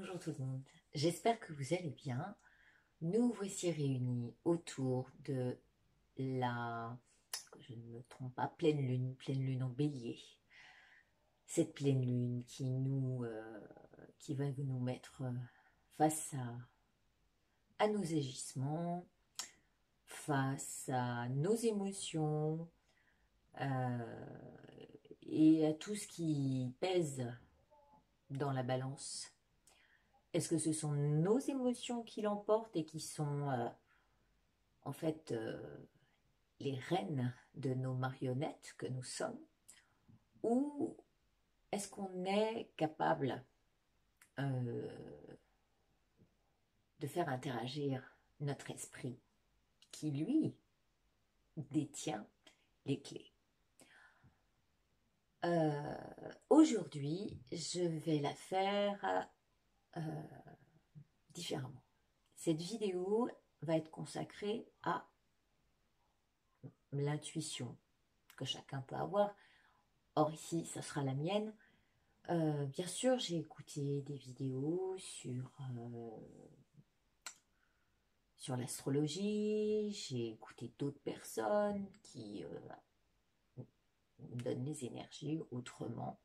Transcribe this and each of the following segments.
Bonjour tout le monde, j'espère que vous allez bien. Nous voici réunis autour de la, que je ne me trompe pas, pleine lune en bélier. Cette pleine lune qui va nous mettre face à nos agissements, face à nos émotions et à tout ce qui pèse dans la balance. Est-ce que ce sont nos émotions qui l'emportent et qui sont en fait les reines de nos marionnettes que nous sommes? Ou est-ce qu'on est capable de faire interagir notre esprit qui, lui, détient les clés? Aujourd'hui, je vais la faire différemment. Cette vidéo va être consacrée à l'intuition que chacun peut avoir. Or ici, ça sera la mienne. Bien sûr, j'ai écouté des vidéos sur l'astrologie, j'ai écouté d'autres personnes qui me donnent les énergies autrement,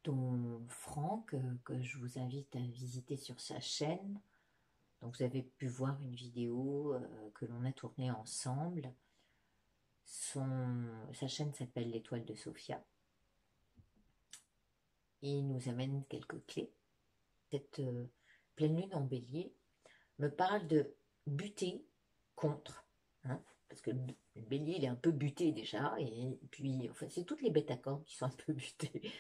dont Franck, que je vous invite à visiter sur sa chaîne. Donc vous avez pu voir une vidéo que l'on a tournée ensemble. Sa chaîne s'appelle l'Étoile de Sophia. Il nous amène quelques clés. Cette pleine lune en bélier me parle de buter contre, hein, parce que le bélier il est un peu buté déjà, et puis enfin, c'est toutes les bêtes à cornes qui sont un peu butées.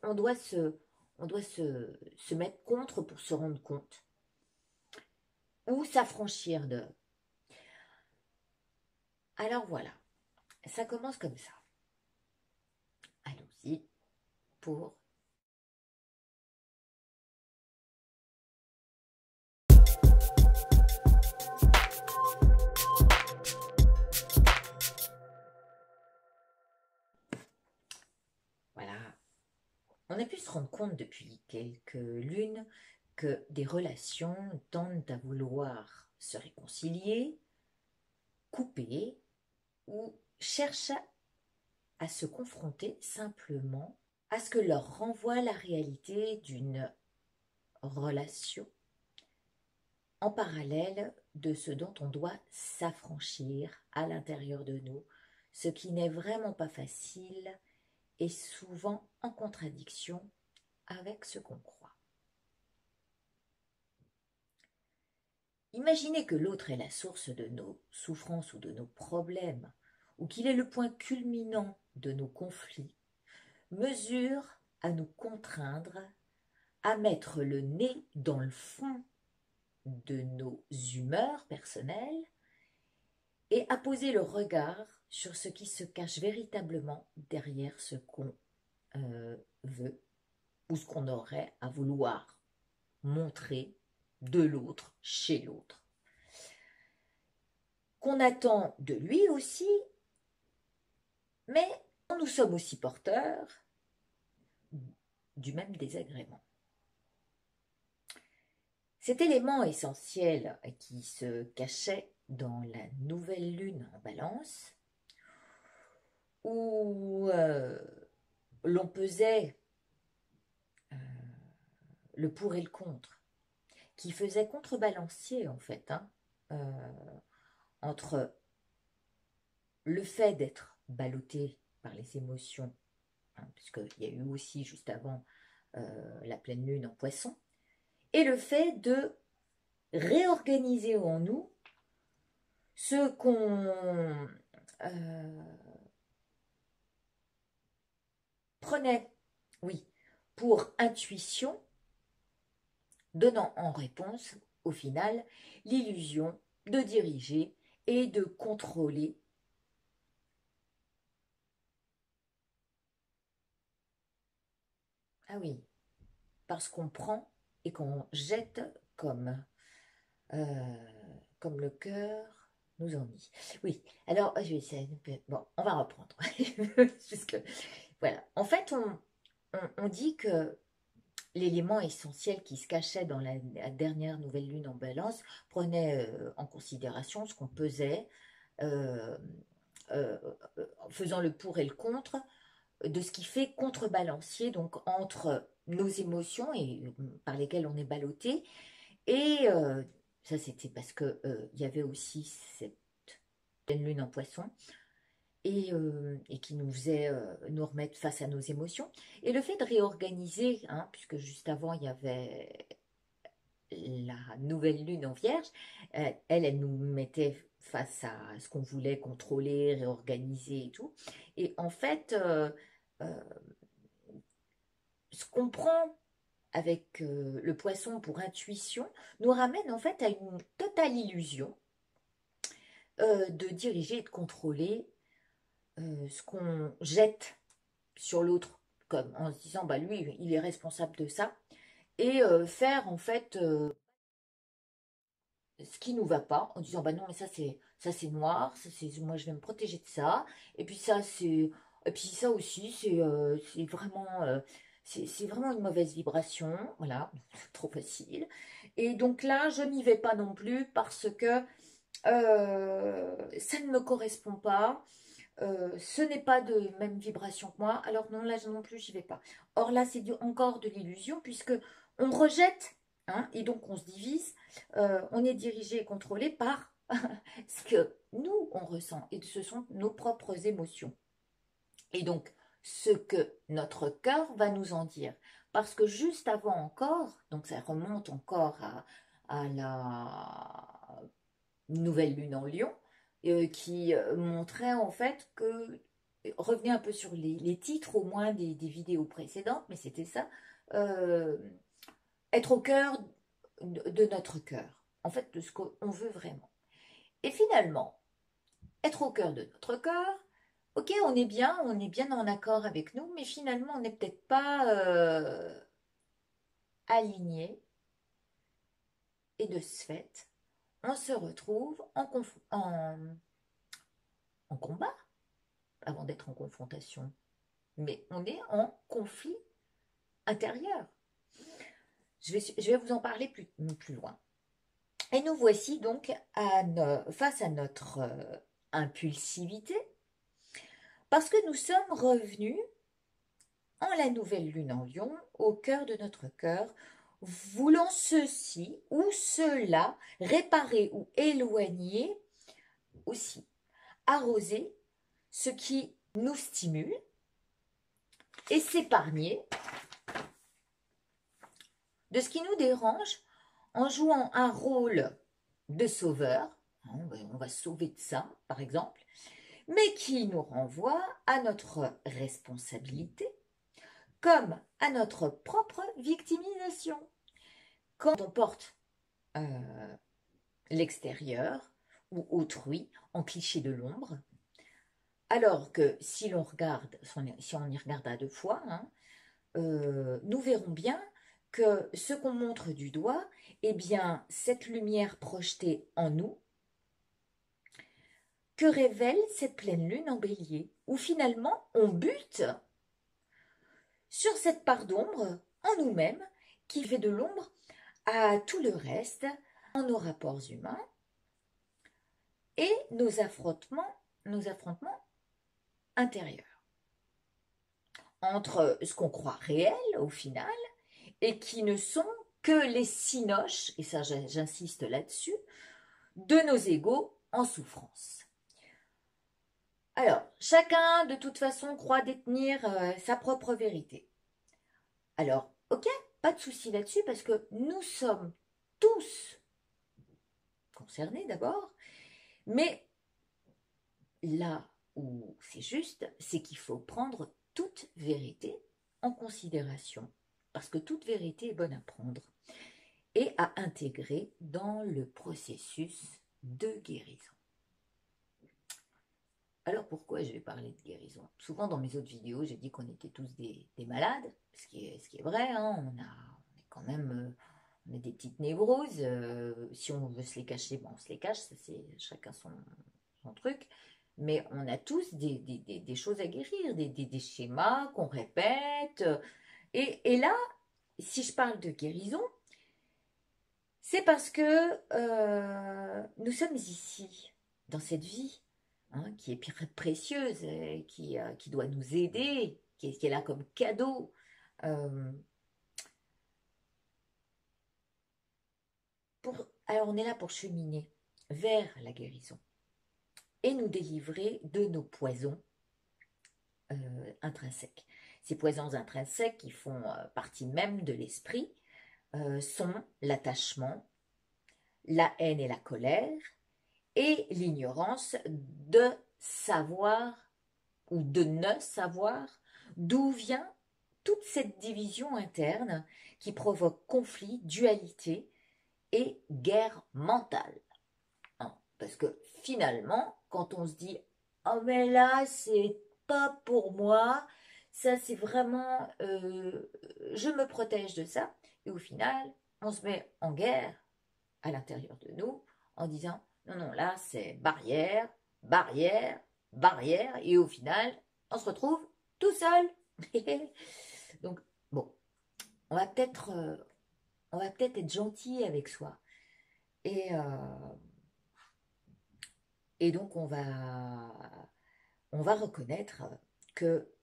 On doit se mettre contre pour se rendre compte, ou s'affranchir de. Alors voilà, ça commence comme ça. Allons-y pour. Voilà. On a pu se rendre compte depuis quelques lunes que des relations tendent à vouloir se réconcilier, couper ou cherchent à se confronter simplement à ce que leur renvoie la réalité d'une relation en parallèle de ce dont on doit s'affranchir à l'intérieur de nous, ce qui n'est vraiment pas facile et souvent en contradiction avec ce qu'on croit. Imaginez que l'autre est la source de nos souffrances ou de nos problèmes, ou qu'il est le point culminant de nos conflits, mesure à nous contraindre à mettre le nez dans le fond de nos humeurs personnelles et à poser le regard sur ce qui se cache véritablement derrière ce qu'on veut ou ce qu'on aurait à vouloir montrer de l'autre, chez l'autre. Qu'on attend de lui aussi, mais nous sommes aussi porteurs du même désagrément. Cet élément essentiel qui se cachait dans la nouvelle lune en Balance, où l'on pesait le pour et le contre, qui faisait contrebalancier en fait, entre le fait d'être ballotté par les émotions, puisqu'il y a eu aussi juste avant la pleine lune en Poisson, et le fait de réorganiser en nous ce qu'on prenait, oui, pour intuition, donnant en réponse, au final, l'illusion de diriger et de contrôler. Ah oui, parce qu'on prend et qu'on jette comme le cœur nous en dit. Oui, alors je vais essayer. Bon, on va reprendre. Puisque, voilà. En fait, on dit que l'élément essentiel qui se cachait dans la dernière nouvelle lune en balance prenait en considération ce qu'on pesait, euh, euh, faisant le pour et le contre, de ce qui fait contrebalancier donc entre nos émotions et par lesquelles on est ballotté et ça c'était parce que il y avait aussi cette pleine lune en poisson et qui nous faisait nous remettre face à nos émotions. Et le fait de réorganiser, hein, puisque juste avant il y avait la nouvelle lune en vierge, elle nous mettait face à ce qu'on voulait contrôler, réorganiser et tout. Et en fait, euh, ce qu'on prend avec le poisson pour intuition nous ramène en fait à une totale illusion de diriger et de contrôler ce qu'on jette sur l'autre, comme en se disant bah lui il est responsable de ça, et faire en fait ce qui nous va pas, en disant bah non mais ça c'est noir, ça c'est moi je vais me protéger de ça, et puis ça c'est et puis ça aussi c'est vraiment c'est vraiment une mauvaise vibration, voilà, trop facile. Et donc là je n'y vais pas non plus parce que ça ne me correspond pas. Ce n'est pas de même vibration que moi, alors non, là non plus, j'y vais pas. Or là, c'est encore de l'illusion, puisque on rejette, hein, et donc on se divise, on est dirigé et contrôlé par ce que nous, on ressent, et ce sont nos propres émotions. Et donc, ce que notre cœur va nous en dire. Parce que juste avant encore, donc ça remonte encore à la nouvelle lune en Lion, qui montrait en fait que, revenez un peu sur les titres au moins des vidéos précédentes, mais c'était ça, euh, être au cœur de notre cœur, en fait de ce qu'on veut vraiment. Et finalement, être au cœur de notre cœur, ok, on est bien en accord avec nous, mais finalement on n'est peut-être pas aligné, et de ce fait, on se retrouve en combat avant d'être en confrontation. Mais on est en conflit intérieur. Je vais vous en parler plus loin. Et nous voici donc face à notre impulsivité, parce que nous sommes revenus en la nouvelle lune en Lion, au cœur de notre cœur, voulant ceci ou cela, réparer ou éloigner aussi, arroser ce qui nous stimule et s'épargner de ce qui nous dérange en jouant un rôle de sauveur, on va sauver de ça par exemple, mais qui nous renvoie à notre responsabilité comme à notre propre victimisation. Quand on porte l'extérieur ou autrui en cliché de l'ombre, alors que si l'on regarde, si on y regarde à deux fois, hein, nous verrons bien que ce qu'on montre du doigt, eh bien, cette lumière projetée en nous, que révèle cette pleine lune en bélier, où finalement on bute sur cette part d'ombre en nous-mêmes qui fait de l'ombre à tout le reste, en nos rapports humains et nos affrontements intérieurs, entre ce qu'on croit réel au final et qui ne sont que les cinoches, et ça j'insiste là-dessus, de nos égos en souffrance. Alors, chacun de toute façon croit détenir sa propre vérité. Alors, ok, pas de souci là-dessus parce que nous sommes tous concernés d'abord, mais là où c'est juste, c'est qu'il faut prendre toute vérité en considération, parce que toute vérité est bonne à prendre et à intégrer dans le processus de guérison. Alors pourquoi je vais parler de guérison? Souvent dans mes autres vidéos, j'ai dit qu'on était tous des malades, ce qui est vrai, hein, on est quand même on a des petites névroses, si on veut se les cacher, bon, on se les cache, ça c'est chacun son truc, mais on a tous des choses à guérir, des schémas qu'on répète, et là, si je parle de guérison, c'est parce que nous sommes ici, dans cette vie, hein, qui est précieuse, qui doit nous aider, qui est là comme cadeau. euh, alors on est là pour cheminer vers la guérison et nous délivrer de nos poisons intrinsèques. Ces poisons intrinsèques qui font partie même de l'esprit sont l'attachement, la haine et la colère, et l'ignorance de savoir ou de ne savoir d'où vient toute cette division interne qui provoque conflit, dualité et guerre mentale. Hein. Parce que finalement, quand on se dit oh mais là c'est pas pour moi, ça c'est vraiment je me protège de ça, et au final on se met en guerre à l'intérieur de nous en disant non, non, là c'est barrière, barrière, barrière, et au final on se retrouve tout seul. Donc bon, on va peut-être être gentil avec soi et, donc on va reconnaître que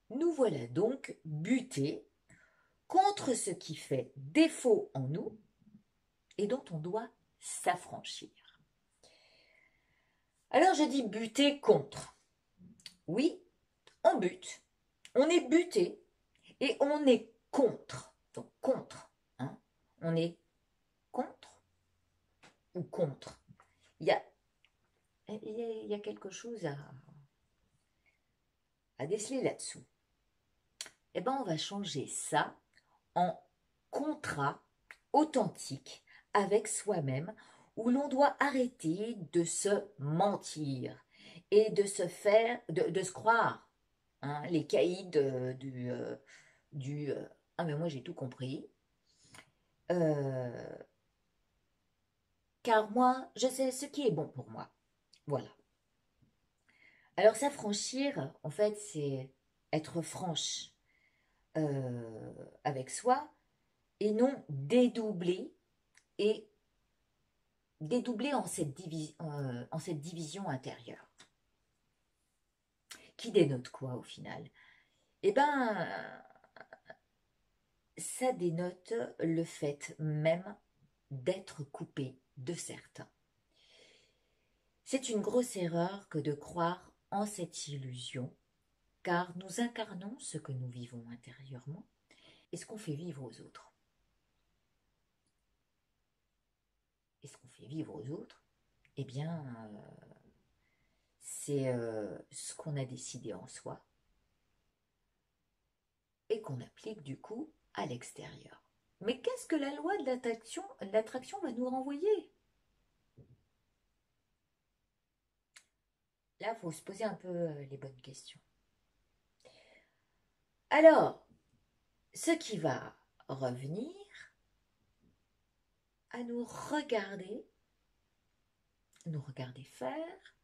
nous voilà donc butés contre ce qui fait défaut en nous et dont on doit s'affranchir. Alors je dis buter contre. Oui, on bute, on est buté et on est contre. Donc contre, hein. On est contre ou contre. Il y a, il y a quelque chose à déceler là-dessous. Eh bien, on va changer ça en contrat authentique avec soi-même, où l'on doit arrêter de se mentir et de se faire, de se croire, hein, les caïds du ah mais moi j'ai tout compris, euh, car moi je sais ce qui est bon pour moi. Voilà. Alors s'affranchir, en fait, c'est être franche avec soi et non et dédoubler en cette division intérieure. Qui dénote quoi au final? Eh bien, ça dénote le fait même d'être coupé de certains. C'est une grosse erreur que de croire en cette illusion, car nous incarnons ce que nous vivons intérieurement et ce qu'on fait vivre aux autres. Et ce qu'on fait vivre aux autres, eh bien, c'est ce qu'on a décidé en soi et qu'on applique du coup à l'extérieur. Mais qu'est-ce que la loi de l'attraction va nous renvoyer? Là, il faut se poser un peu les bonnes questions. Alors, ce qui va revenir à nous regarder faire,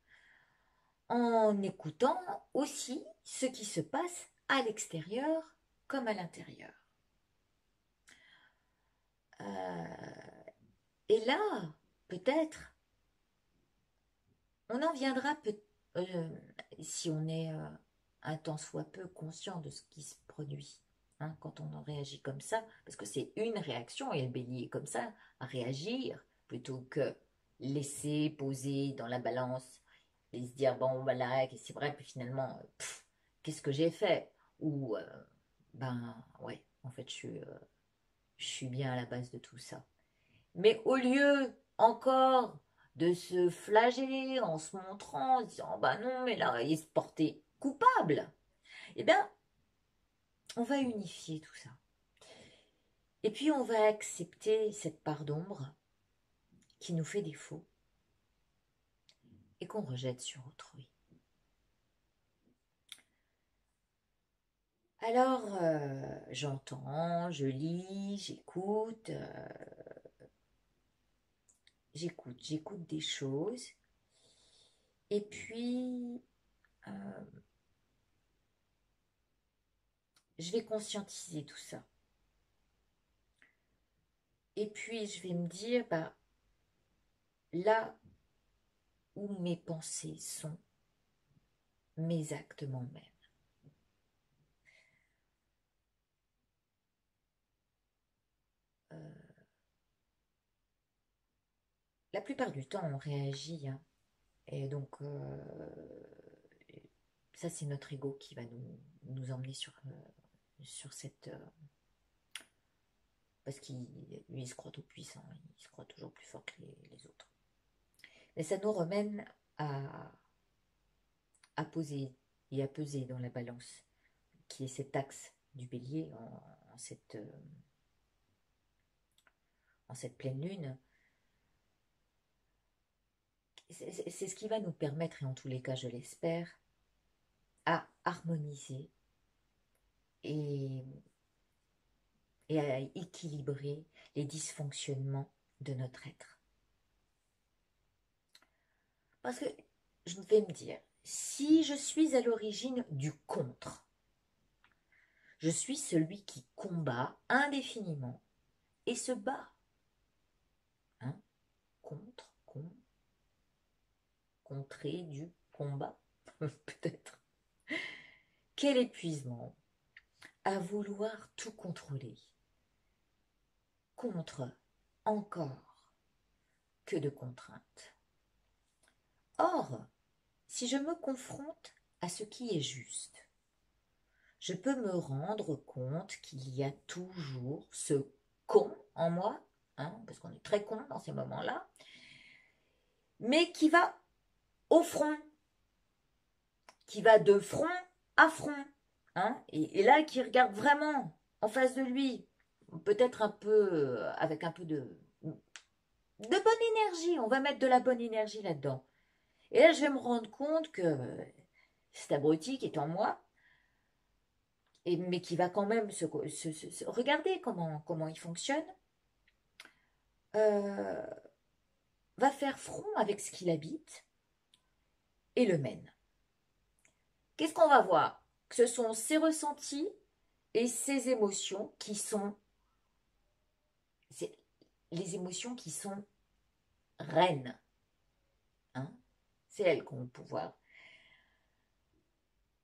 en écoutant aussi ce qui se passe à l'extérieur comme à l'intérieur. Et là, peut-être, on en viendra, si on est un tant soit peu conscient de ce qui se produit, hein, quand on en réagit comme ça, parce que c'est une réaction et le bélier est comme ça, à réagir, plutôt que laisser poser dans la balance et se dire, bon, voilà, c'est vrai, puis finalement, qu'est-ce que j'ai fait? Ou, ben, ouais, en fait, je suis bien à la base de tout ça. Mais au lieu encore de se flageller en se montrant, en se disant bah non, mais là, il se portait coupable, eh bien, on va unifier tout ça. Et puis, on va accepter cette part d'ombre qui nous fait défaut et qu'on rejette sur autrui. Alors, j'entends, je lis, j'écoute des choses. Et puis, euh, je vais conscientiser tout ça. Et puis je vais me dire, bah, là où mes pensées sont, mes actes m'emmènent. Euh, la plupart du temps, on réagit, hein. Et donc, ça, c'est notre ego qui va nous emmener sur cette... parce qu'il lui, il se croit tout puissant, il se croit toujours plus fort que les autres. Mais ça nous ramène à poser et à peser dans la balance, qui est cet axe du bélier en cette pleine lune. C'est ce qui va nous permettre, et en tous les cas je l'espère, à harmoniser et, et à équilibrer les dysfonctionnements de notre être. Parce que je vais me dire, si je suis à l'origine du contre, je suis celui qui combat indéfiniment et se bat. Hein, contre, contrer du combat, peut-être. Quel épuisement à vouloir tout contrôler. Contre, encore, que de contraintes. Or, si je me confronte à ce qui est juste, je peux me rendre compte qu'il y a toujours ce con en moi, hein, parce qu'on est très con dans ces moments-là, mais qui va au front, qui va de front à front, hein, et là qui regarde vraiment en face de lui, peut-être un peu avec un peu de bonne énergie, on va mettre de la bonne énergie là-dedans. Et là, je vais me rendre compte que cet abruti qui est en moi, mais qui va quand même regarder comment il fonctionne, euh, va faire front avec ce qu'il habite et le mène. Qu'est-ce qu'on va voir? Que ce sont ses ressentis et ses émotions qui sont les émotions qui sont reines. Hein, c'est elles qui ont le pouvoir.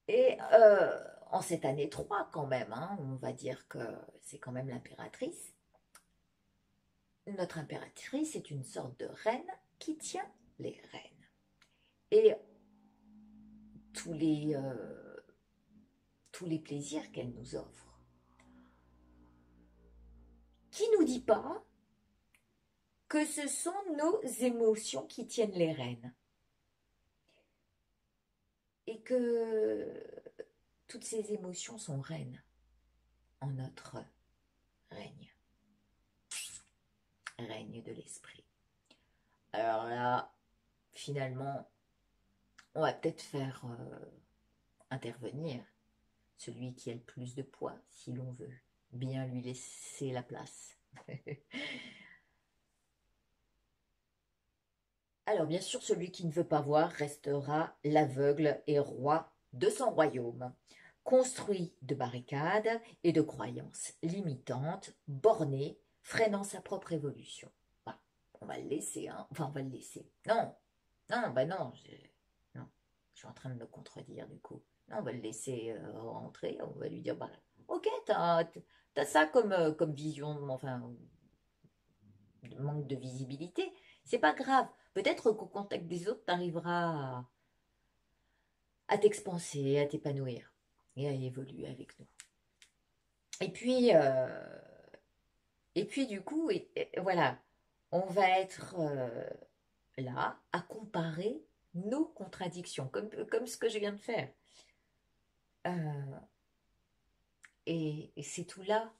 Et en cette année 3 quand même, hein, on va dire que c'est quand même l'impératrice. Notre impératrice est une sorte de reine qui tient les rênes. Et tous les, euh, tous les plaisirs qu'elle nous offre. Qui nous dit pas que ce sont nos émotions qui tiennent les rênes et que toutes ces émotions sont reines en notre règne, règne de l'esprit. Alors là, finalement, on va peut-être faire intervenir celui qui a le plus de poids, si l'on veut bien lui laisser la place. Alors bien sûr, celui qui ne veut pas voir restera l'aveugle et roi de son royaume, construit de barricades et de croyances limitantes, bornées, freinant sa propre évolution. Bah, on va le laisser, hein. Enfin, on va le laisser. Non, non, bah non, non, je suis en train de me contredire du coup. Non, on va le laisser rentrer, on va lui dire, bah, ok, t'as ça comme vision, enfin, manque de visibilité, c'est pas grave. Peut-être qu'au contact des autres, tu arriveras à t'expanser, à t'épanouir et à évoluer avec nous. Et puis, euh, et puis du coup, voilà, on va être là à comparer nos contradictions, comme ce que je viens de faire. Euh, et c'est tout là,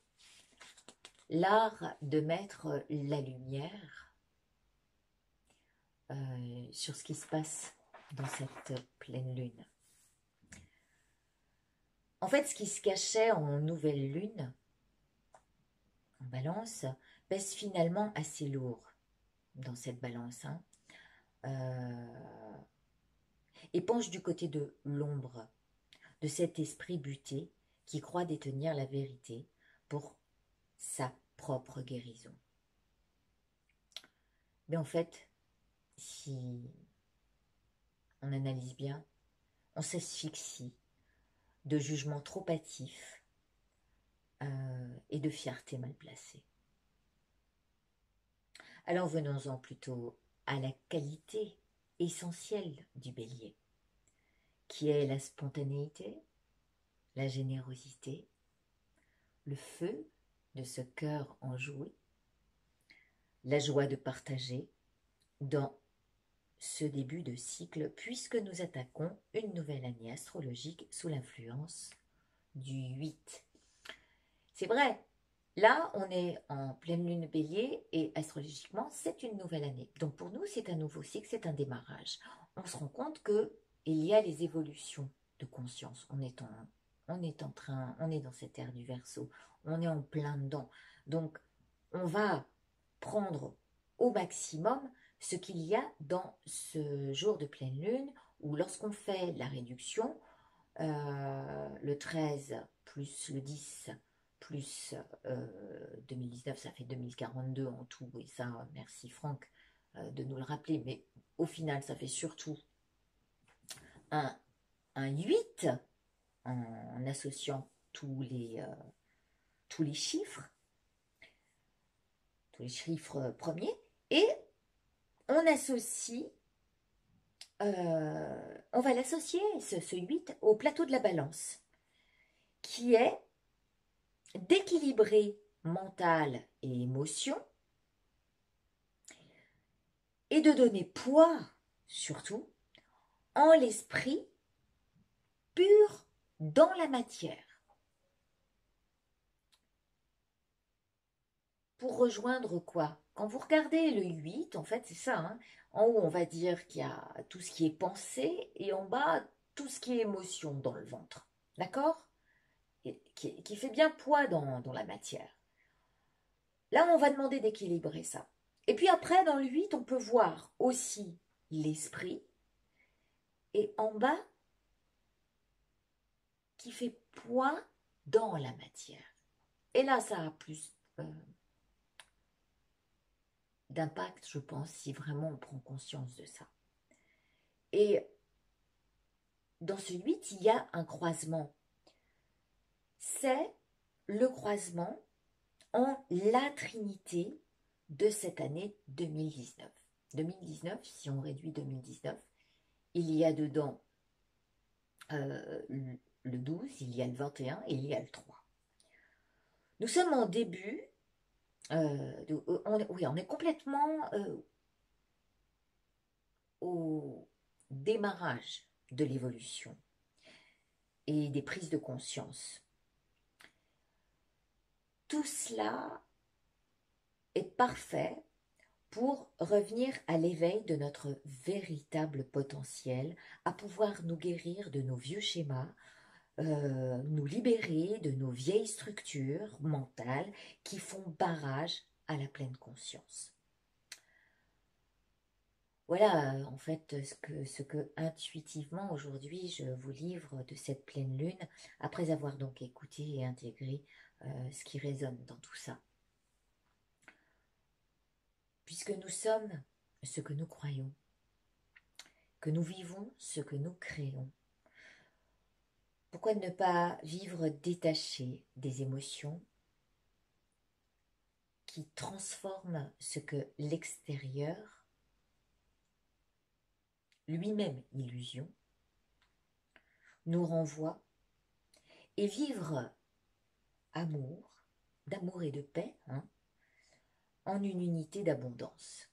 l'art de mettre la lumière sur ce qui se passe dans cette pleine lune. En fait, ce qui se cachait en nouvelle lune, en balance, pèse finalement assez lourd dans cette balance, hein, euh, et penche du côté de l'ombre, de cet esprit buté qui croit détenir la vérité pour sa propre guérison. Mais en fait, si on analyse bien, on s'asphyxie de jugements trop hâtifs et de fierté mal placée. Alors venons-en plutôt à la qualité essentielle du bélier, qui est la spontanéité, la générosité, le feu de ce cœur enjoué, la joie de partager dans ce début de cycle, puisque nous attaquons une nouvelle année astrologique sous l'influence du 8. C'est vrai, là on est en pleine lune bélier et astrologiquement c'est une nouvelle année. Donc pour nous c'est un nouveau cycle, c'est un démarrage. On se rend compte que il y a les évolutions de conscience. On est en train, on est dans cette ère du Verseau, on est en plein dedans. Donc on va prendre au maximum ce qu'il y a dans ce jour de pleine lune où lorsqu'on fait la réduction, le 13 plus le 10 plus 2019, ça fait 2042 en tout, et ça, merci Franck de nous le rappeler, mais au final, ça fait surtout un, un 8 en associant tous les chiffres, premiers, et on associe, on va l'associer, ce 8, au plateau de la balance, qui est d'équilibrer mental et émotion, et de donner poids, surtout, en l'esprit pur dans la matière. Pour rejoindre quoi? Quand vous regardez le 8, en fait, c'est ça. Hein, en haut, on va dire qu'il y a tout ce qui est pensée et en bas, tout ce qui est émotion dans le ventre. D'accord? Qui fait bien poids dans la matière. Là, on va demander d'équilibrer ça. Et puis après, dans le 8, on peut voir aussi l'esprit. Et en bas, qui fait poids dans la matière. Et là, ça a plus d'impact, je pense, si vraiment on prend conscience de ça. Et dans ce 8, il y a un croisement. C'est le croisement en la trinité de cette année 2019. 2019, si on réduit 2019, il y a dedans le 12, il y a le 21 et il y a le 3. Nous sommes en début, on est complètement au démarrage de l'évolution et des prises de conscience. Tout cela est parfait pour revenir à l'éveil de notre véritable potentiel, à pouvoir nous guérir de nos vieux schémas, nous libérer de nos vieilles structures mentales qui font barrage à la pleine conscience. Voilà en fait ce que intuitivement aujourd'hui je vous livre de cette pleine lune, après avoir donc écouté et intégré ce qui résonne dans tout ça. Puisque nous sommes ce que nous croyons, que nous vivons ce que nous créons, pourquoi ne pas vivre détaché des émotions qui transforment ce que l'extérieur, lui-même illusion, nous renvoie, et vivre d'amour et de paix, hein, en une unité d'abondance,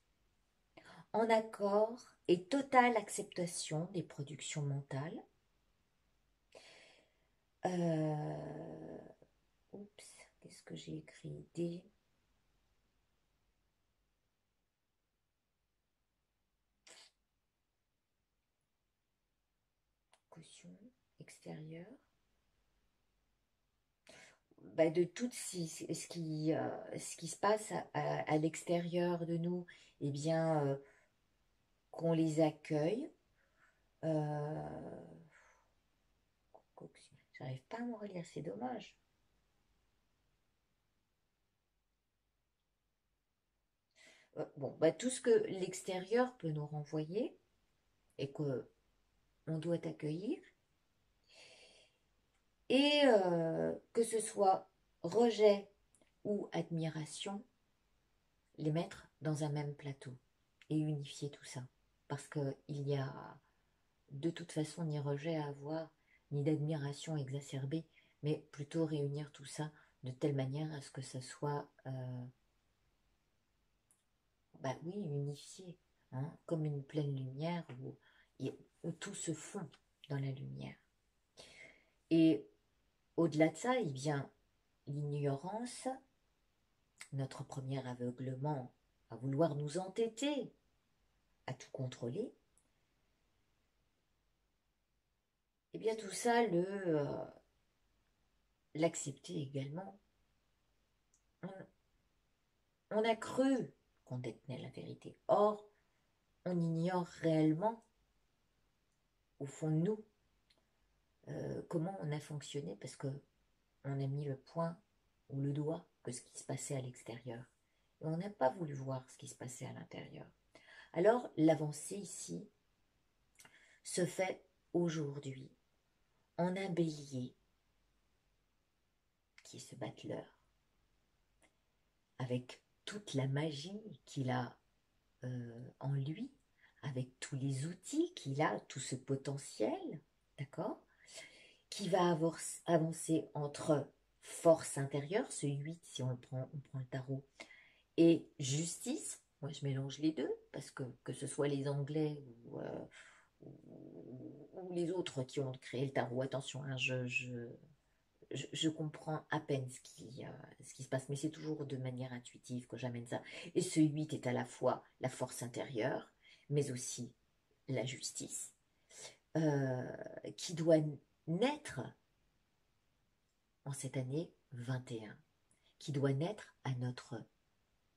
en accord et totale acceptation des productions mentales. Oups, qu'est-ce que j'ai écrit? Des cautions extérieures. Bah, de tout ce qui se passe à l'extérieur de nous, eh bien, qu'on les accueille. J'arrive pas à me relire, c'est dommage. Bon, bah, tout ce que l'extérieur peut nous renvoyer et que on doit accueillir, et que ce soit rejet ou admiration, les mettre dans un même plateau et unifier tout ça. Parce qu'il y a de toute façon ni rejet à avoir, ni d'admiration exacerbée, mais plutôt réunir tout ça de telle manière à ce que ça soit, bah oui, unifié, hein, comme une pleine lumière où tout se fond dans la lumière. Et au-delà de ça, il vient l'ignorance, notre premier aveuglement à vouloir nous entêter, à tout contrôler. Et bien tout ça, l'accepter également. On a cru qu'on détenait la vérité. Or, on ignore réellement, au fond de nous, comment on a fonctionné parce que on a mis le point ou le doigt que ce qui se passait à l'extérieur. Et on n'a pas voulu voir ce qui se passait à l'intérieur. Alors, l'avancée ici se fait aujourd'hui en un bélier qui est ce battleur, avec toute la magie qu'il a en lui, avec tous les outils qu'il a, tout ce potentiel, d'accord, qui va avancer entre force intérieure, ce 8 si on prend le tarot, et justice. Moi je mélange les deux, parce que ce soit les Anglais ou les autres qui ont créé le tarot, attention, hein, je comprends à peine ce qui se passe, mais c'est toujours de manière intuitive que j'amène ça. Et ce 8 est à la fois la force intérieure, mais aussi la justice, qui doit naître en cette année 21, qui doit naître à notre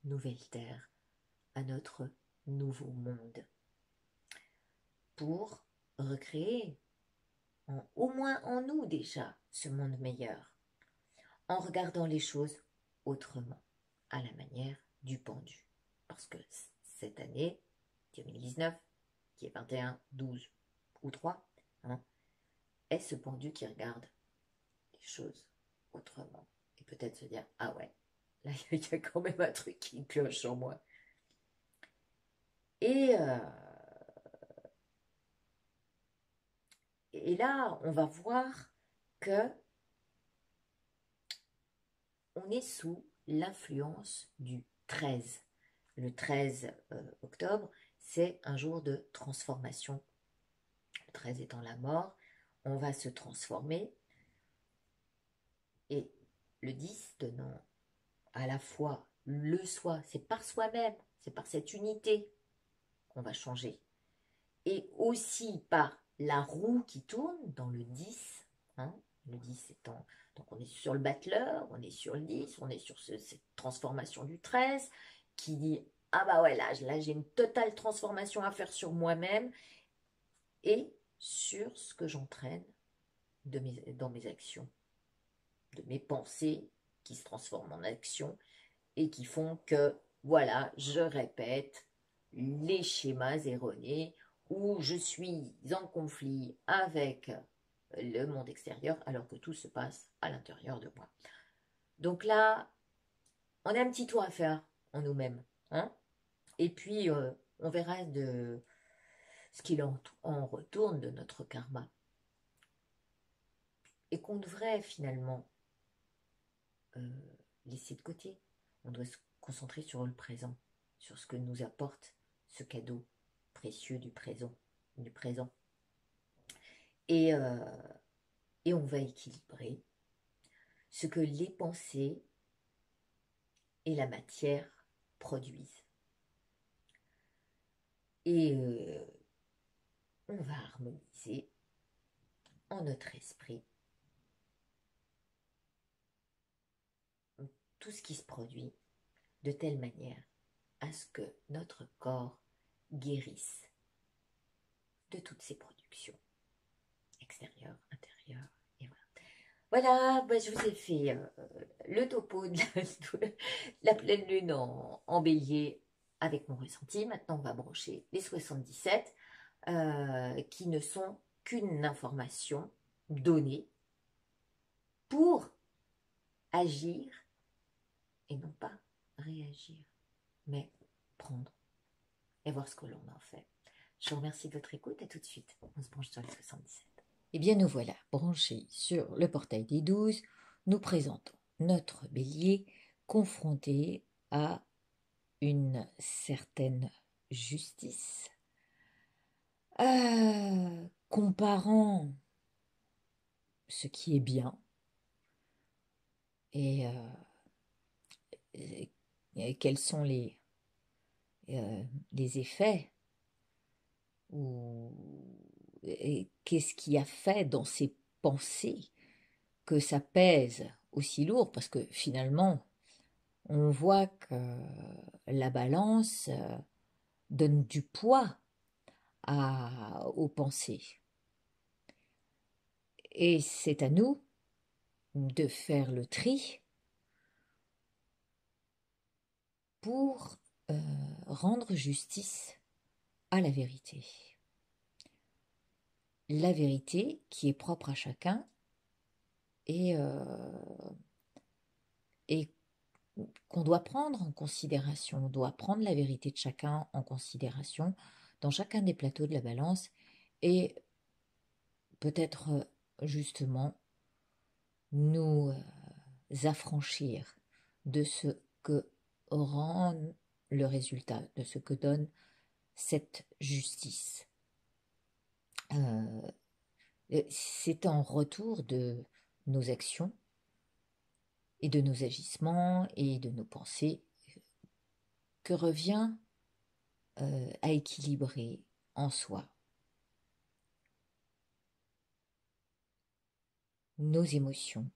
nouvelle terre, à notre nouveau monde, pour recréer, au moins en nous déjà, ce monde meilleur, en regardant les choses autrement, à la manière du pendu. Parce que cette année, 2019, qui est 21, 12 ou 3, hein, est ce pendu qui regarde les choses autrement. Et peut-être se dire, ah ouais, là, il y a quand même un truc qui cloche en moi. Et, euh, et là, on va voir que on est sous l'influence du 13. Le 13 octobre, c'est un jour de transformation. Le 13 étant la mort, on va se transformer. Et le 10 donnant à la fois le soi, c'est par soi-même, c'est par cette unité qu'on va changer. Et aussi par la roue qui tourne dans le 10, hein, le 10 étant, donc on est sur le battleur, on est sur le 10, on est sur cette transformation du 13, qui dit, ah bah ouais, là j'ai une totale transformation à faire sur moi-même, et sur ce que j'entraîne dans mes actions, de mes pensées qui se transforment en actions, et qui font que, voilà, je répète les schémas erronés où je suis en conflit avec le monde extérieur alors que tout se passe à l'intérieur de moi. Donc là, on a un petit tour à faire en nous-mêmes, hein, et puis on verra de ce qu'il en retourne de notre karma et qu'on devrait finalement euh, laisser de côté. On doit se concentrer sur le présent, sur ce que nous apporte ce cadeau précieux du présent, du présent. Et, euh, et on va équilibrer ce que les pensées et la matière produisent. Et on va harmoniser en notre esprit tout ce qui se produit de telle manière à ce que notre corps guérisse de toutes ces productions extérieures, intérieures. Et voilà, bah, je vous ai fait le topo de la pleine lune en bélier. avec mon ressenti. Maintenant, on va brancher les 77 qui ne sont qu'une information donnée pour agir et non pas réagir, mais prendre et voir ce que l'on en fait. Je vous remercie de votre écoute. À tout de suite. On se branche sur les 77. Eh bien, nous voilà branchés sur le portail des 12. Nous présentons notre bélier confronté à une certaine justice, comparant ce qui est bien et, et quels sont les effets ou qu'est-ce qui a fait dans ses pensées que ça pèse aussi lourd, parce que finalement, on voit que la balance donne du poids aux pensées. Et c'est à nous de faire le tri pour rendre justice à la vérité. La vérité qui est propre à chacun et qu'on doit prendre en considération. On doit prendre la vérité de chacun en considération dans chacun des plateaux de la balance et peut-être justement nous affranchir de ce que rend le résultat, de ce que donne cette justice. C'est en retour de nos actions et de nos agissements et de nos pensées que revient à équilibrer en soi nos émotions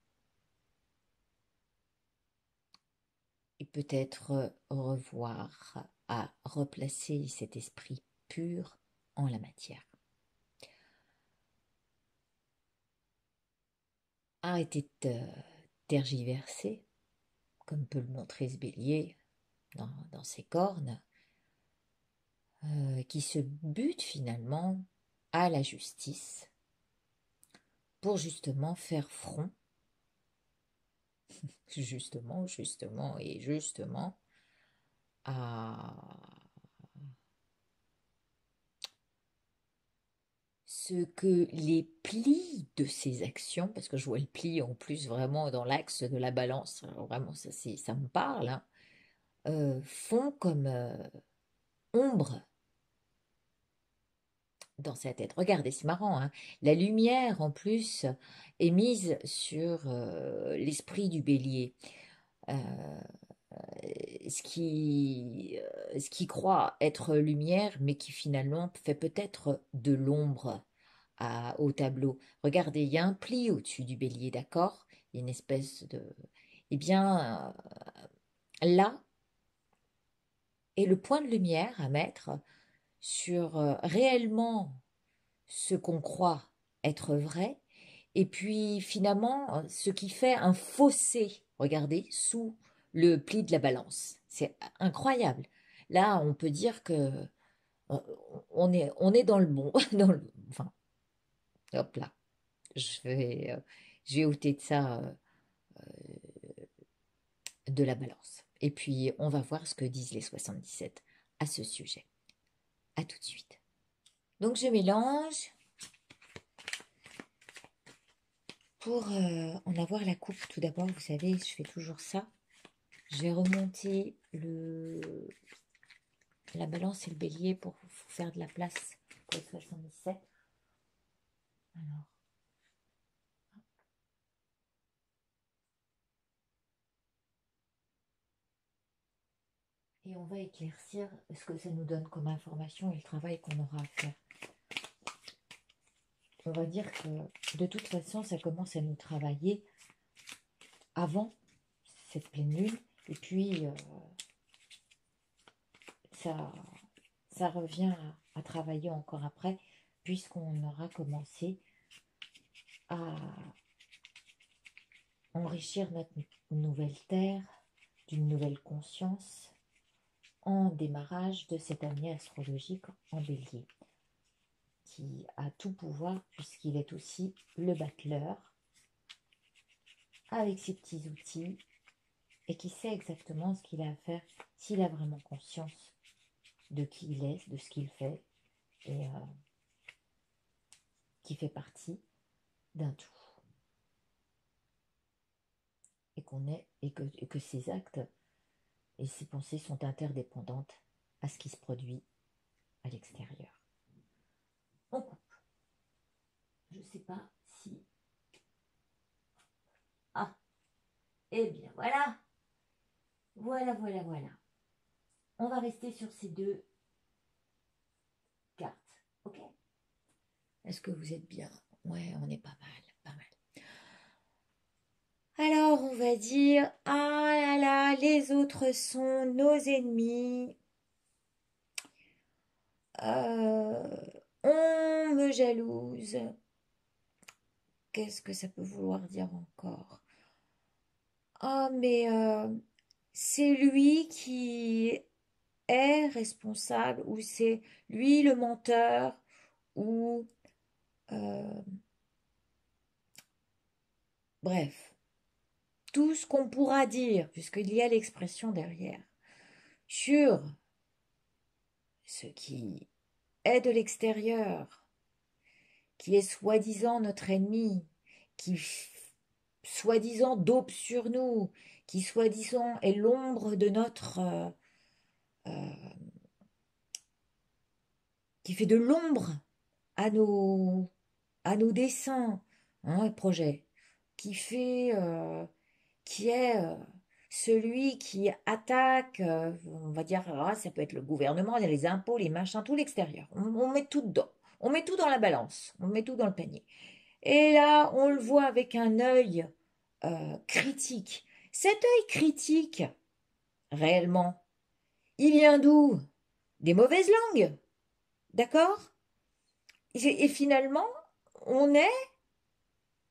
et peut-être revoir à replacer cet esprit pur en la matière. Arrêtez de tergiverser, comme peut le montrer ce bélier dans ses cornes, qui se bute finalement à la justice pour justement faire front, justement à ce que les plis de ces actions, parce que je vois le pli en plus vraiment dans l'axe de la balance, alors vraiment ça me parle, hein, font comme ombre dans sa tête. Regardez, c'est marrant, hein, la lumière en plus est mise sur l'esprit du bélier. Euh, ce qui croit être lumière, mais qui finalement fait peut-être de l'ombre au tableau. Regardez, il y a un pli au-dessus du bélier, d'accord? Il y a une espèce de... Eh bien, là est le point de lumière à mettre sur réellement ce qu'on croit être vrai, et puis finalement, ce qui fait un fossé, regardez, sous le pli de la balance. C'est incroyable. Là, on peut dire que euh, on est dans le bon, enfin, hop là, je vais, euh, je vais ôter de ça de la balance. Et puis, on va voir ce que disent les 77 à ce sujet. À tout de suite. Donc, je mélange pour en avoir la coupe. Tout d'abord, vous savez, je fais toujours ça. Je vais remonter la balance et le bélier pour faire de la place pour les 77. Alors, et on va éclaircir ce que ça nous donne comme information et le travail qu'on aura à faire. On va dire que de toute façon, ça commence à nous travailler avant cette pleine lune. Et puis, ça revient à travailler encore après, puisqu'on aura commencé à enrichir notre nouvelle terre d'une nouvelle conscience en démarrage de cette année astrologique en bélier, qui a tout pouvoir puisqu'il est aussi le battleur, avec ses petits outils, et qui sait exactement ce qu'il a à faire s'il a vraiment conscience de qui il est, de ce qu'il fait, et qui fait partie d'un tout. Et que ses actes et ses pensées sont interdépendantes à ce qui se produit à l'extérieur. On coupe. Je ne sais pas si... Ah, eh bien voilà. Voilà. On va rester sur ces deux cartes. Ok? Est-ce que vous êtes bien? Ouais, on est pas mal, pas mal. Alors, on va dire, ah là là, les autres sont nos ennemis. On me jalouse. Qu'est-ce que ça peut vouloir dire encore? Ah, mais c'est lui qui est responsable, ou c'est lui le menteur, ou... euh, bref, tout ce qu'on pourra dire, puisqu'il y a l'expression derrière, sur ce qui est de l'extérieur, qui est soi-disant notre ennemi, qui soi-disant dope sur nous, qui soi-disant est l'ombre de notre... qui fait de l'ombre à nos dessins, hein, projets, qui fait... qui est celui qui attaque, on va dire, ah, ça peut être le gouvernement, les impôts, les machins, tout l'extérieur. On met tout dedans. On met tout dans la balance. On met tout dans le panier. Et là, on le voit avec un œil critique. Cet œil critique, réellement, il vient d'où? Des mauvaises langues. D'accord? Et finalement, on est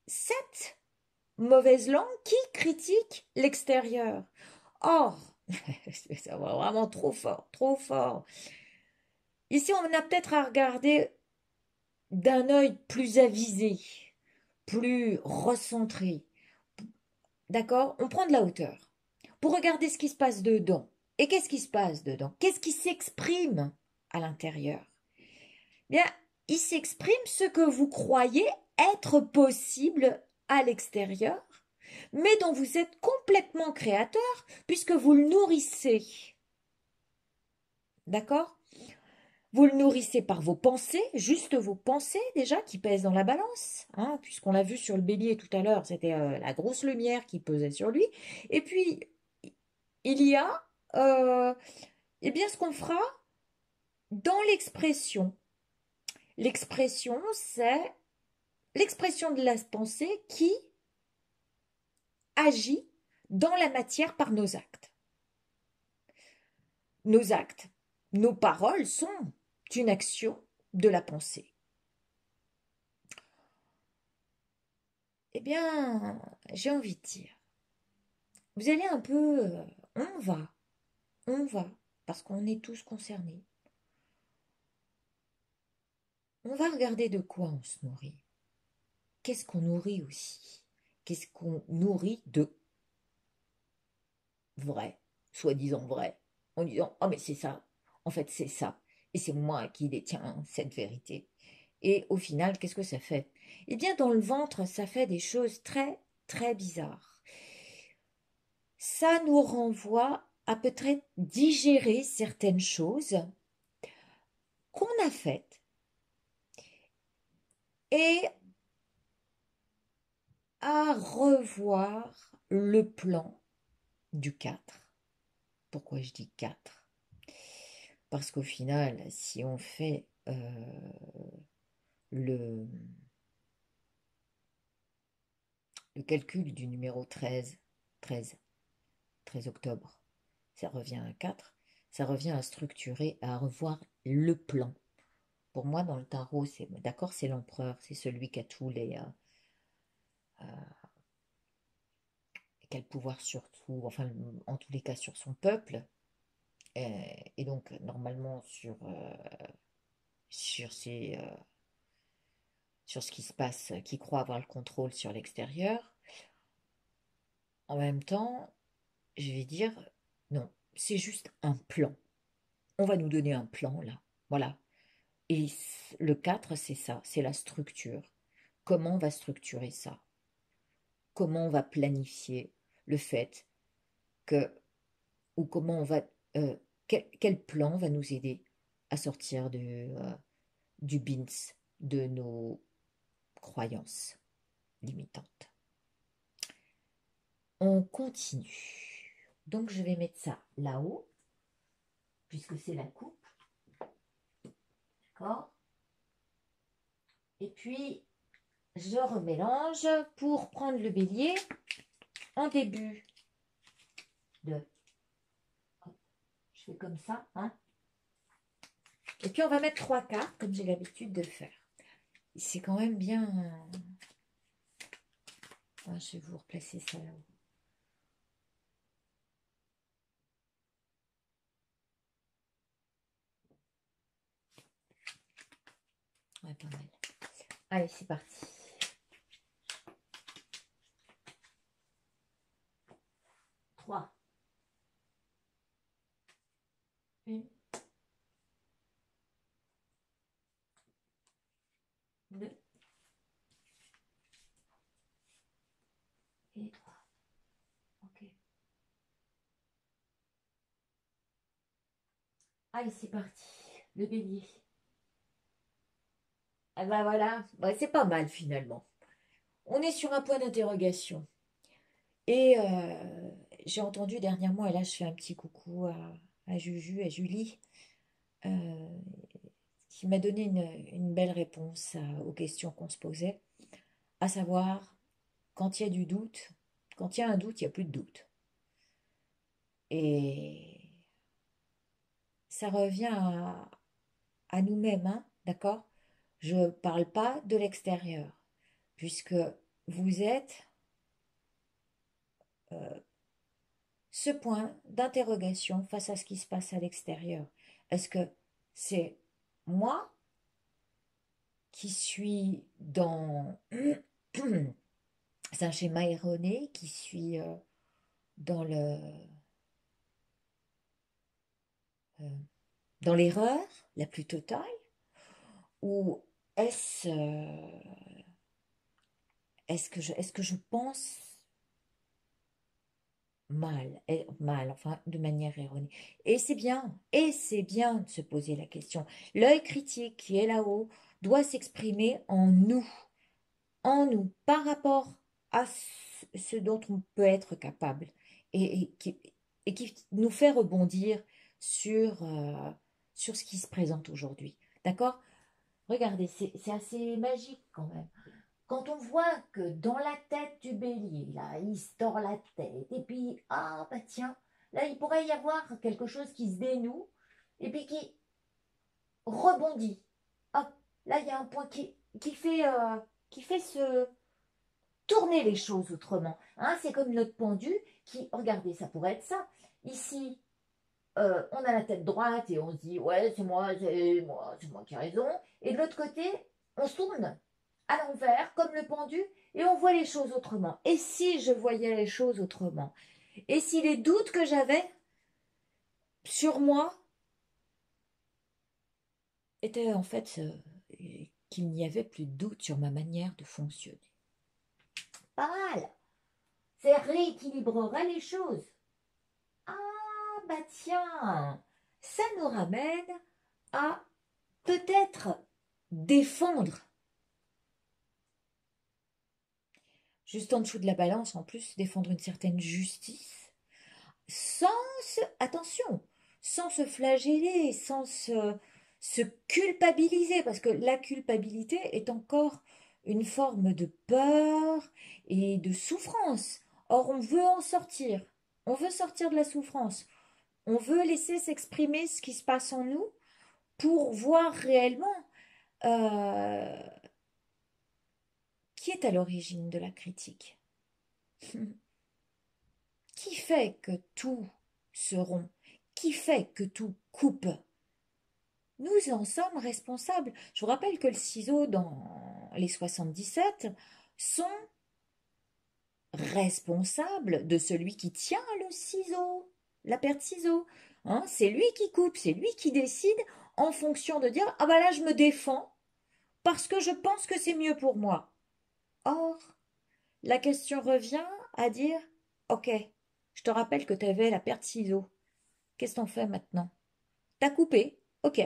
cette mauvaise langue qui critique l'extérieur. Or, ça va vraiment trop fort, trop fort. Ici, on a peut-être à regarder d'un œil plus avisé, plus recentré. D'accord? On prend de la hauteur pour regarder ce qui se passe dedans. Et qu'est-ce qui se passe dedans? Qu'est-ce qui s'exprime à l'intérieur? Bien, il s'exprime ce que vous croyez être possible à l'extérieur, mais dont vous êtes complètement créateur puisque vous le nourrissez. D'accord? Vous le nourrissez par vos pensées, juste vos pensées déjà qui pèsent dans la balance, hein, puisqu'on l'a vu sur le bélier tout à l'heure, c'était la grosse lumière qui pesait sur lui. Et puis, il y a eh bien, ce qu'on fera dans l'expression. L'expression, c'est l'expression de la pensée qui agit dans la matière par nos actes. Nos actes, nos paroles sont une action de la pensée. Eh bien, j'ai envie de dire, vous allez un peu, on va, parce qu'on est tous concernés. On va regarder de quoi on se nourrit. Qu'est-ce qu'on nourrit aussi? Qu'est-ce qu'on nourrit de vrai, soi-disant vrai, en disant, oh mais c'est ça, en fait c'est ça, et c'est moi qui détiens cette vérité. Et au final, qu'est-ce que ça fait? Eh bien, dans le ventre, ça fait des choses très, très bizarres. Ça nous renvoie à peut-être digérer certaines choses qu'on a faites et à revoir le plan du 4. Pourquoi je dis 4? Parce qu'au final, si on fait le, le calcul du numéro 13, 13 octobre, ça revient à 4, ça revient à structurer, à revoir le plan. Pour moi, dans le tarot, c'est d'accord, c'est l'empereur, c'est celui qui a tous les qui a le pouvoir sur tout, enfin en tous les cas sur son peuple, Et donc, normalement, sur, sur ce qui se passe, qui croit avoir le contrôle sur l'extérieur, en même temps, je vais dire, non, c'est juste un plan. On va nous donner un plan, là. Voilà. Et le 4 c'est ça, c'est la structure. Comment on va structurer ça? Comment on va planifier le fait que, ou comment on va, quel plan va nous aider à sortir du bins, de nos croyances limitantes. On continue. Donc je vais mettre ça là-haut, puisque c'est la coupe. D'accord? Et puis, je remélange pour prendre le bélier en début de... Hop, je fais comme ça, hein. Et puis, on va mettre 3 cartes, comme j'ai l'habitude de faire. C'est quand même bien... Ah, je vais vous replacer ça là-haut. Ouais, pas mal. Allez, c'est parti. 3. 1, 2 et 3. Ok. Allez, c'est parti. Le bélier. Ah ben voilà, ouais, c'est pas mal finalement. On est sur un point d'interrogation. Et j'ai entendu dernièrement, et là je fais un petit coucou à Juju, à Julie, euh, qui m'a donné une belle réponse aux questions qu'on se posait, à savoir, quand il y a du doute, quand il y a un doute, il n'y a plus de doute. Et ça revient à nous-mêmes, hein, d'accord? Je ne parle pas de l'extérieur, puisque vous êtes ce point d'interrogation face à ce qui se passe à l'extérieur. Est-ce que c'est moi qui suis dans... C'est un schéma erroné, qui suis dans euh, dans l'erreur la plus totale, ou est-ce que je pense mal, mal, enfin de manière erronée. Et c'est bien de se poser la question. L'œil critique qui est là-haut doit s'exprimer en nous, par rapport à ce dont on peut être capable, et qui nous fait rebondir sur ce qui se présente aujourd'hui. D'accord? Regardez, c'est assez magique quand même. Quand on voit que dans la tête du bélier, là, il se tord la tête, et puis, ah, bah tiens, là, il pourrait y avoir quelque chose qui se dénoue, et puis qui rebondit. Hop, là, il y a un point qui fait se tourner les choses autrement. Hein, c'est comme notre pendu qui, regardez, ça pourrait être ça. Ici, on a la tête droite et on se dit, ouais, c'est moi qui ai raison. Et de l'autre côté, on se tourne à l'envers, comme le pendu, et on voit les choses autrement. Et si je voyais les choses autrement? Et si les doutes que j'avais sur moi étaient en fait qu'il n'y avait plus de doute sur ma manière de fonctionner? Pas mal. Ça rééquilibrerait les choses. Ah bah tiens, ça nous ramène à peut-être défendre, juste en dessous de la balance en plus, défendre une certaine justice, sans attention, sans se flageller, sans se culpabiliser, parce que la culpabilité est encore une forme de peur et de souffrance. Or, on veut en sortir, on veut sortir de la souffrance, on veut laisser s'exprimer ce qui se passe en nous pour voir réellement euh, qui est à l'origine de la critique. Qui fait que tout se rompt? qui fait que tout coupe? Nous en sommes responsables. Je vous rappelle que le ciseau dans les 77 sont responsables de celui qui tient le ciseau, la paire de ciseaux. Hein, c'est lui qui coupe, c'est lui qui décide en fonction de dire ah bah là je me défends parce que je pense que c'est mieux pour moi. Or, la question revient à dire ok, je te rappelle que tu avais la paire de ciseaux. Qu'est-ce que t'en fais maintenant? T'as coupé, ok.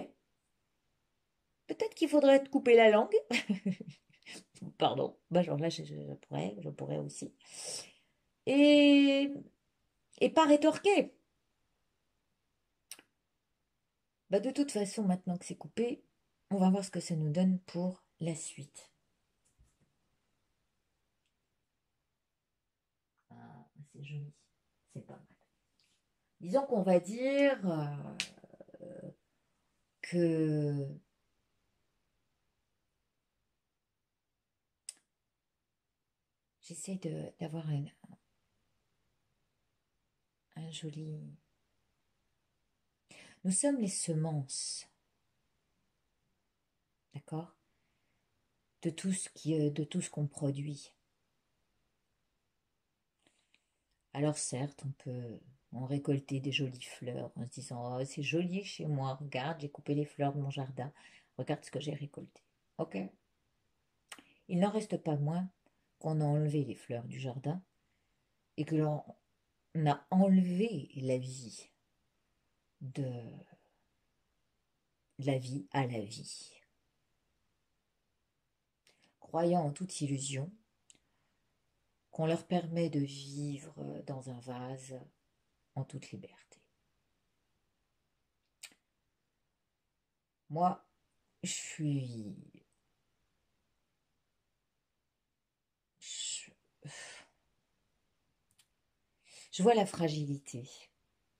Peut-être qu'il faudrait te couper la langue. Pardon. Bah, genre là, je pourrais aussi. Et, et pas rétorquer. Bah, de toute façon, maintenant que c'est coupé, on va voir ce que ça nous donne pour la suite. Ah, c'est joli. C'est pas mal. Disons qu'on va dire que j'essaie d'avoir un joli... Nous sommes les semences, d'accord? De tout ce qu'on produit. Alors certes, on peut en récolter des jolies fleurs en se disant oh, c'est joli chez moi, regarde, j'ai coupé les fleurs de mon jardin, regarde ce que j'ai récolté. Ok. Il n'en reste pas moins qu'on a enlevé les fleurs du jardin et que l'on a enlevé de la vie à la vie, croyant en toute illusion qu'on leur permet de vivre dans un vase en toute liberté. Moi, je suis... Je, je vois la fragilité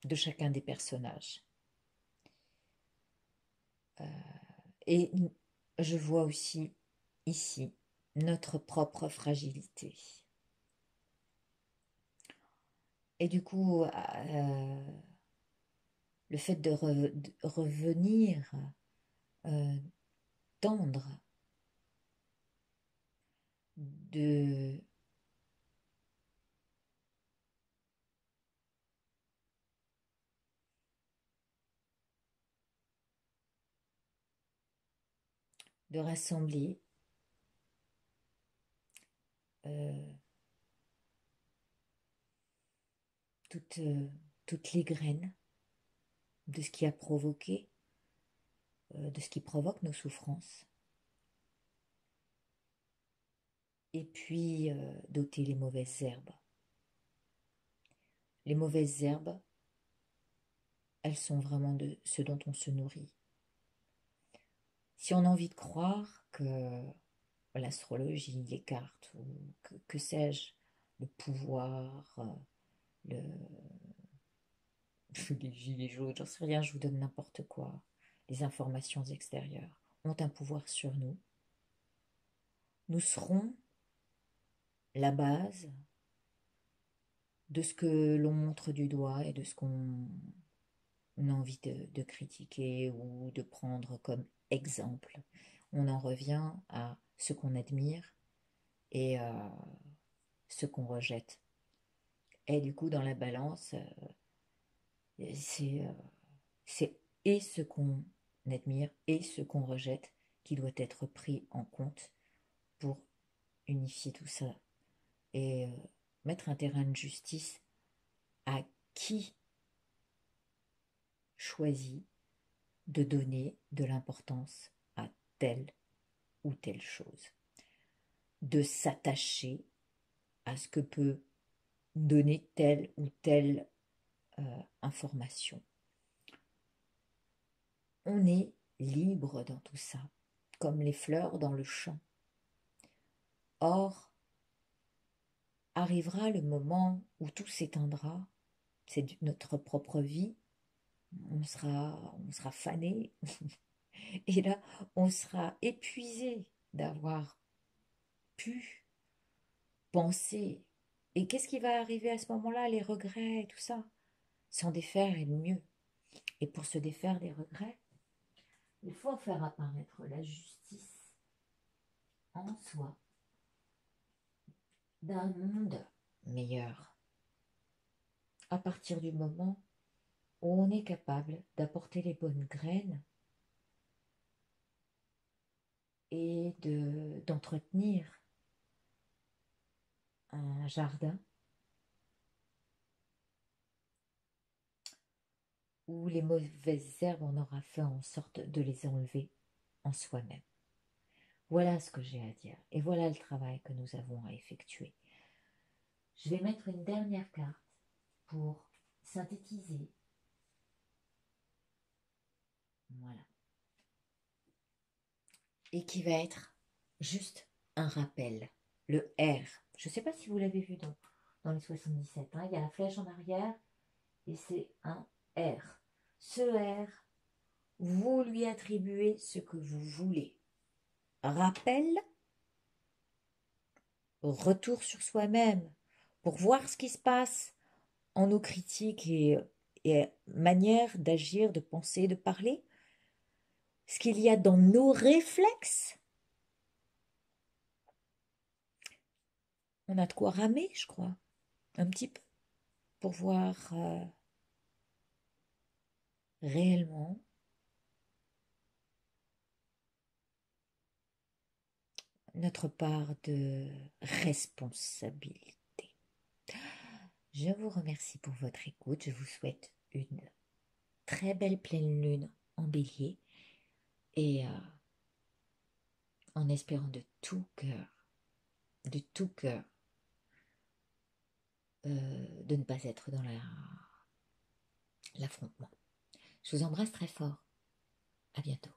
de chacun des personnages. Et je vois aussi ici notre propre fragilité. Et du coup, le fait de revenir euh, tendre, de, de rassembler euh, toutes, toutes les graines de ce qui a provoqué, de ce qui provoque nos souffrances, et puis d'ôter les mauvaises herbes. Les mauvaises herbes, elles sont vraiment de ce dont on se nourrit. Si on a envie de croire que l'astrologie, les cartes, ou que sais-je, le pouvoir, le, les gilets jaunes, j'en sais rien, je vous donne n'importe quoi, les informations extérieures ont un pouvoir sur nous. Nous serons la base de ce que l'on montre du doigt et de ce qu'on a envie de critiquer ou de prendre comme exemple. On en revient à ce qu'on admire et ce qu'on rejette. Et du coup, dans la balance, c'est c'est et ce qu'on admire et ce qu'on rejette qui doit être pris en compte pour unifier tout ça et mettre un terrain de justice à qui choisit de donner de l'importance à telle ou telle chose, de s'attacher à ce que peut donner telle ou telle information. On est libre dans tout ça, comme les fleurs dans le champ. Or, arrivera le moment où tout s'éteindra, c'est notre propre vie, on sera fané, et là, on sera épuisé d'avoir pu penser. Et qu'est-ce qui va arriver à ce moment-là? Les regrets et tout ça. S'en défaire est le mieux. Et pour se défaire des regrets, il faut faire apparaître la justice en soi d'un monde meilleur. À partir du moment où on est capable d'apporter les bonnes graines et d'entretenir un jardin où les mauvaises herbes, on aura fait en sorte de les enlever en soi-même. Voilà ce que j'ai à dire et voilà le travail que nous avons à effectuer. Je vais mettre une dernière carte pour synthétiser. Voilà. Et qui va être juste un rappel. Le R. Je ne sais pas si vous l'avez vu dans les 77. Hein. Il y a la flèche en arrière et c'est un R. Ce R, vous lui attribuez ce que vous voulez. Rappel, retour sur soi-même pour voir ce qui se passe en nos critiques et manière d'agir, de penser, de parler. Ce qu'il y a dans nos réflexes. On a de quoi ramer, je crois, un petit peu, pour voir réellement notre part de responsabilité. Je vous remercie pour votre écoute. Je vous souhaite une très belle pleine lune en bélier et en espérant de tout cœur, de ne pas être dans l'affrontement. Je vous embrasse très fort. À bientôt.